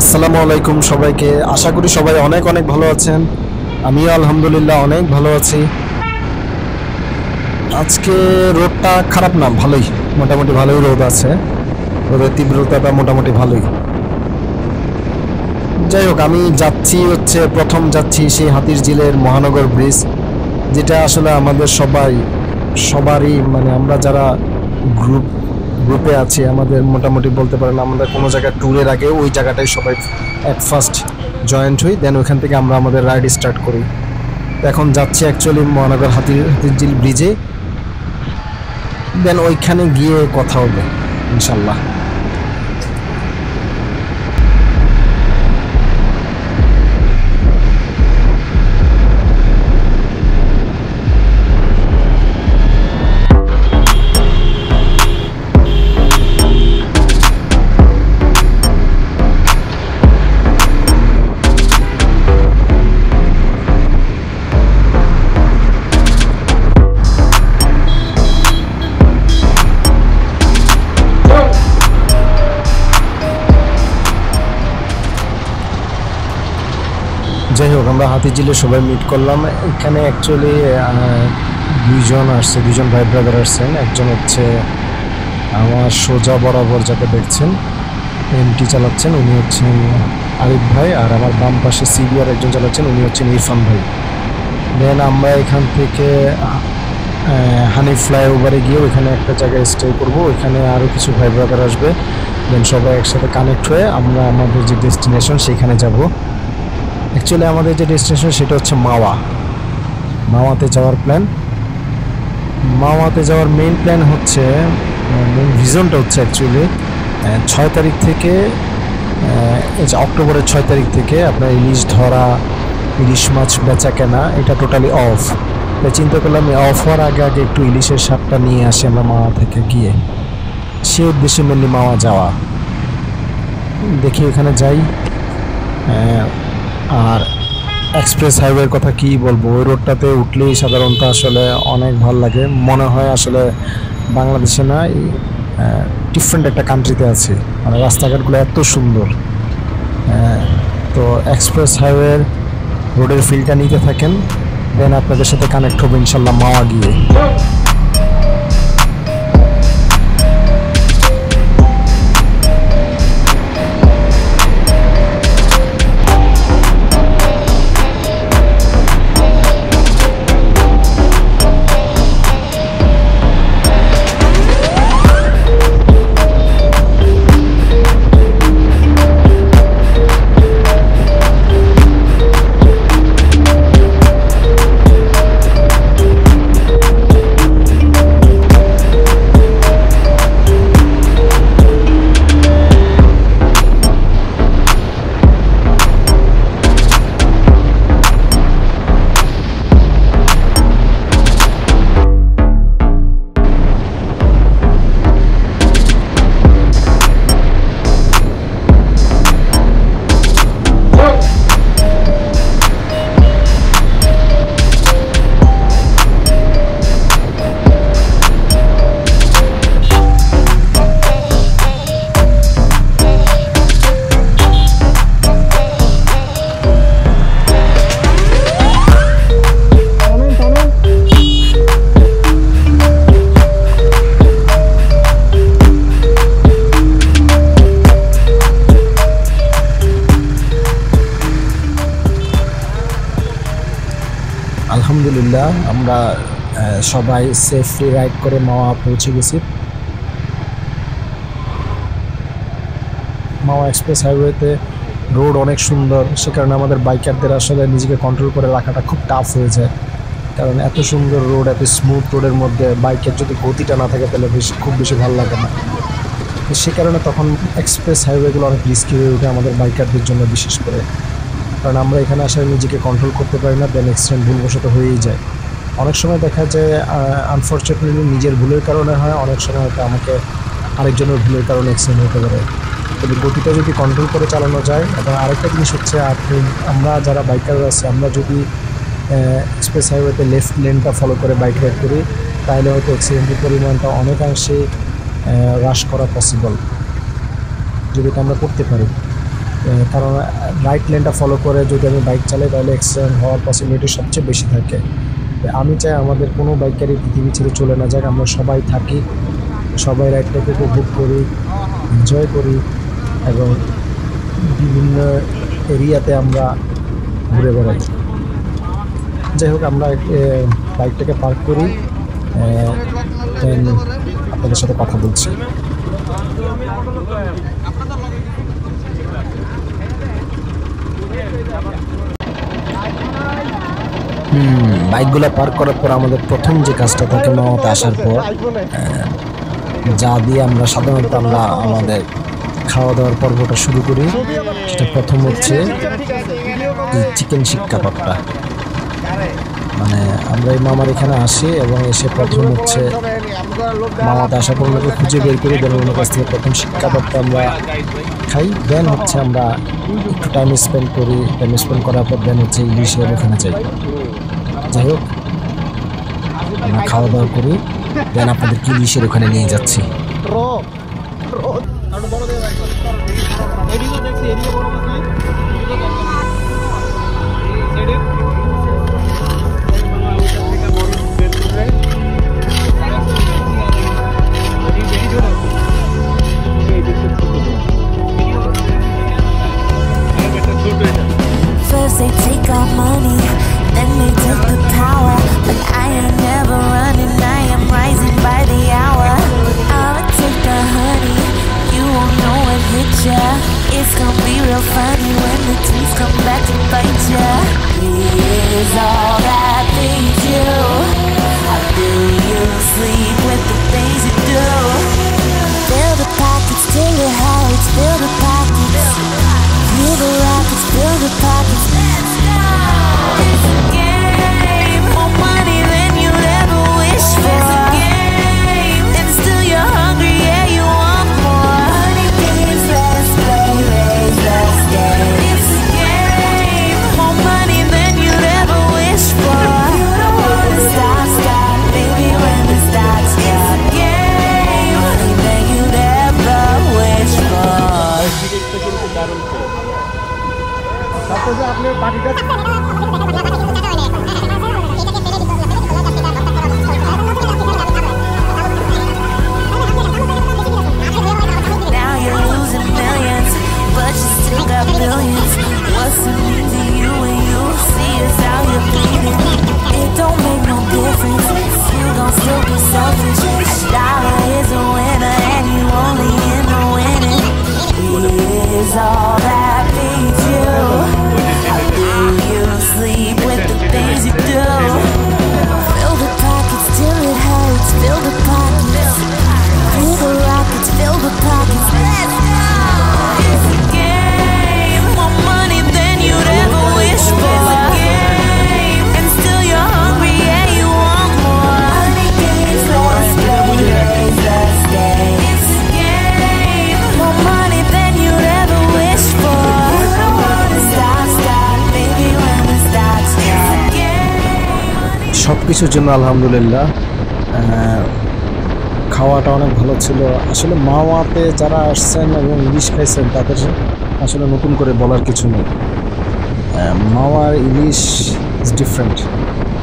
আসসালামু আলাইকুম সবাইকে। আশা করি সবাই অনেক অনেক ভালো আছেন। আমিও আলহামদুলিল্লাহ অনেক ভালো আছি। আজকে রোদটা খারাপ না, ভালোই, মোটামুটি ভালোই রোদ আছে। রোদের তীব্রতাটা মোটামুটি ভালোই। যাই হোক, আমি যাচ্ছি হচ্ছে প্রথম যাচ্ছি সেই হাতিরঝিলের মহানগর ব্রিজ, যেটা আসলে আমাদের সবারই মানে আমরা যারা গ্রুপে আছি, আমাদের মোটামুটি বলতে পারেন আমাদের কোনো জায়গায় ট্যুরের আগে ওই জায়গাটাই সবাই অ্যাট ফার্স্ট জয়েন্ট হই, দেন ওইখান থেকে আমরা আমাদের রাইড স্টার্ট করি। এখন যাচ্ছি অ্যাকচুয়ালি মহানগর হাতিরঝিল ব্রিজে, দেন ওইখানে গিয়ে কথা হবে ইনশাল্লাহ। যাই হোক, আমরা হাতিরঝিলে সবাই মিট করলাম। এখানে অ্যাকচুয়ালি দুইজন আসছে, দুইজন ভাই ব্রাদার আসছেন। একজন হচ্ছে আমার সোজা বরাবর যাকে দেখছেন এমটি চালাচ্ছেন, উনি হচ্ছেন আরিফ ভাই, আর আমার বাম পাশে সিবিআর একজন চালাচ্ছেন, উনি হচ্ছেন ইরফান ভাই। দেন আমরা এখান থেকে হানিফ ফ্লাইওভারে গিয়ে ওইখানে একটা জায়গায় স্টে করবো, ওইখানে আরও কিছু ভাই ব্রাদার আসবে। দেন সবাই একসাথে কানেক্ট হয়ে আমরা আমাদের যে ডেস্টিনেশন সেখানে যাব। অ্যাকচুয়ালি আমাদের যে ডেস্টিনেশন সেটা হচ্ছে মাওয়াতে যাওয়ার প্ল্যান। মাওয়াতে যাওয়ার মেইন প্ল্যান হচ্ছে, মেইন রিজনটা হচ্ছে অ্যাকচুয়ালি 6 তারিখ থেকে, অক্টোবরের 6 তারিখ থেকে আপনার ইলিশ ধরা, ইলিশ মাছ বেচা কেনা এটা টোটালি অফ। তাই চিন্তা করলাম অফ হওয়ার আগে আগে একটু ইলিশের স্বাদটা নিয়ে আসি আমরা মাওয়া থেকে গিয়ে, সে উদ্দেশ্যে মেনলি মাওয়া যাওয়া। দেখি এখানে যাই। আর এক্সপ্রেস হাইওয়ের কথা কি বলবো, ওই রোডটাতে উঠলেই সাধারণত আসলে অনেক ভালো লাগে, মনে হয় আসলে বাংলাদেশে না, ডিফারেন্ট একটা কান্ট্রিতে আছে। মানে রাস্তাঘাটগুলো এত সুন্দর। তো এক্সপ্রেস হাইওয়ের রোডের ফিলটা নিতে থাকেন, দেন আপনাদের সাথে কানেক্ট হবে ইনশাল্লাহ মাওয়া গিয়ে। আলহামদুলিল্লাহ আমরা সবাই সেফলি রাইড করে মাওয়া পৌঁছে গেছি। মাওয়া এক্সপ্রেস হাইওয়েতে রোড অনেক সুন্দর, সে কারণে আমাদের বাইকারদের আসলে নিজেকে কন্ট্রোল করে রাখাটা খুব টাফ হয়ে যায়, কারণ এত সুন্দর রোড, এত স্মুথ রোডের মধ্যে বাইকের যদি গতিটা না থাকে তাহলে খুব বেশি ভালো লাগে না। সে কারণে তখন এক্সপ্রেস হাইওয়েগুলো অনেক রিস্কি হয়ে ওঠে আমাদের বাইকারদের জন্য, বিশেষ করে কারণ আমরা এখানে আসলে নিজেকে কন্ট্রোল করতে পারি না, দেন অ্যাক্সিডেন্ট ভুলবশত হয়েই যায়। অনেক সময় দেখা যায় আনফর্চুনেটলি নিজের ভুলের কারণে হয়, অনেক সময় হয়তো আমাকে আরেকজনের ভুলের কারণে অ্যাক্সিডেন্ট হতে পারে। তবে গতিটা যদি কন্ট্রোল করে চালানো যায়। এবং আরেকটা জিনিস হচ্ছে, আমরা যারা বাইকার আছে, আমরা যদি এক্সপ্রেস হাইওয়েতে লেফট লেনটা ফলো করে বাইক রাইড করি, তাহলে হয়তো অ্যাক্সিডেন্টের পরিমাণটা অনেকাংশে হ্রাস করা পসিবল, যদি এটা আমরা করতে পারি। কারণ রাইট লেনটা ফলো করে যদি আমি বাইক চালাই তাহলে অ্যাক্সিডেন্ট হওয়ার পসিবিলিটি সবচেয়ে বেশি থাকে। আমি চাই আমাদের কোনো বাইকারই পৃথিবী ছেড়ে চলে না যাক, আমরা সবাই থাকি, সবাই রাইডটাকে উপভোগ করি, এনজয় করি এবং বিভিন্ন এরিয়াতে আমরা ঘুরে বেড়াই। যাই হোক, আমরা বাইকটাকে পার্ক করি, আপনাদের সাথে কথা বলছি। বাইকগুলো পার্ক করার পর আমাদের প্রথম যে কাজটা থাকে মাওয়াতে আসার পর, যা দিয়ে আমরা সাধারণত আমাদের খাওয়া দাওয়ার পর্বটা শুরু করি, সেটা প্রথম হচ্ছে এই চিকেন শিক কাবাবটা। মানে আমরা এই মামার এখানে আসি এবং এসে প্রথম হচ্ছে মামাতে আসার পর ওনাকে খুঁজে বের করি, দেন ওনার কাছ থেকে প্রথম শিক কাবাবটা আমরা খাই। দেন হচ্ছে আমরা একটু টাইম স্পেন্ড করি, টাইম স্পেন্ড করার পর দেন হচ্ছে ইলিশের ওখানে যাই। যাই হোক, আমরা খাওয়া দাওয়া করি, দেন আপনাদেরকে ইলিশের ওখানে নিয়ে যাচ্ছি। First they take our money, then they take the power. But I ain't never running, I am rising by the hour. I'ma take the honey, you won't know what hit ya. It's gonna be real funny when the teeth come back to bite ya. Here's all that things you. How do you sleep with the things you do? Fill the pockets till your hearts, fill the pockets. Fill the rockets, fill the pockets. Let's go! It's a game. More money than you'll ever wish for. It's a game. And still you're hungry, yeah, you want more. Money games, let's play, raise the stakes. It's a game. More money than you'll ever wish for. You don't wanna stop, baby, when the stars stop. It's a game. Money than you'd ever wish for. তারপরে আপনি বাকিটা Now you're losing millions, but you still got billions. What's it mean to you when you see us out here bleeding? It don't make no difference, you gon' still be selfish. Dollar is a winner and you only in the winning. Here's all that feeds you. How do you sleep with the things you do? Fill the pockets till it hurts, fill the pockets. Fill the rockets, fill the pockets. Let's go! It's a game. More money than you'd ever wish for. It's a game. And still you're hungry, yeah, you want more. Money games, let's play, raise the stakes. It's a game. More money than you'd ever wish for. You don't wanna stop, baby, when the stars stop. It's a game. সব কিছুর জন্য আলহামদুলিল্লাহ। খাওয়াটা অনেক ভালো ছিল। আসলে মাওয়াতে যারা আসছেন এবং ইলিশ খাইছেন তাদের আসলে নতুন করে বলার কিছু নেই। মাওয়ার ইলিশ ইজ ডিফারেন্ট,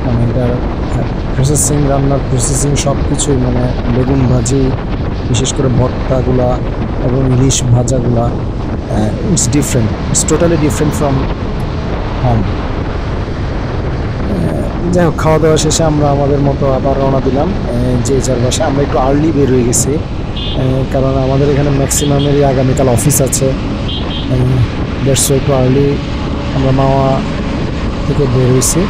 মানে এটার প্রসেসিং, রান্নার প্রসেসিং সব কিছুই, মানে বেগুন ভাজি, বিশেষ করে ভর্তাগুলা এবং ইলিশ ভাজাগুলা, it's different, it's totally different from home. যাই হোক, খাওয়া দাওয়া শেষে আমরা আমাদের মতো আবার রওনা দিলাম যে যার বাসায়। আমরা একটু আর্লি বের হয়ে গেছি, কারণ আমাদের এখানে ম্যাক্সিমামেরই আগামীকাল অফিস আছে। দ্যাটস একটু আর্লি আমরা মাওয়া থেকে বের হয়েছি,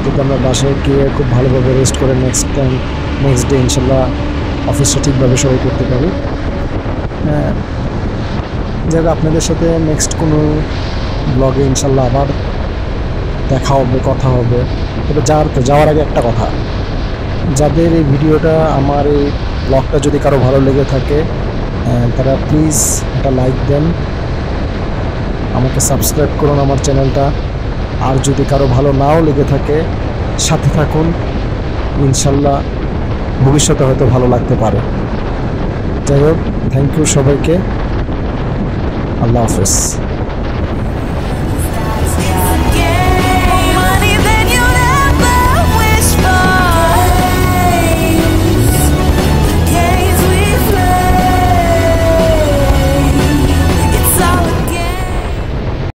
কিন্তু আমরা বাসায় গিয়ে খুব ভালোভাবে রেস্ট করে নেক্সট ডে ইনশাল্লাহ অফিসটা ঠিকভাবে সবাই করতে পারি। যাই হোক, আপনাদের সাথে নেক্সট কোনো ব্লগে ইনশাল্লাহ আবার দেখা হবে, কথা হবে। তবে যাওয়ার আগে একটা কথা, যাদের এই ভিডিওটা, আমার এই ব্লগটা যদি কারো ভালো লেগে থাকে তারা প্লিজ একটা লাইক দেন, আমাকে সাবস্ক্রাইব করুন আমার চ্যানেলটা। আর যদি কারো ভালো নাও লেগে থাকে সাথে থাকুন, ইনশাল্লাহ ভবিষ্যতে হয়তো ভালো লাগতে পারে। যাই হোক, থ্যাংক ইউ সবাইকে, আল্লাহ হাফেজ।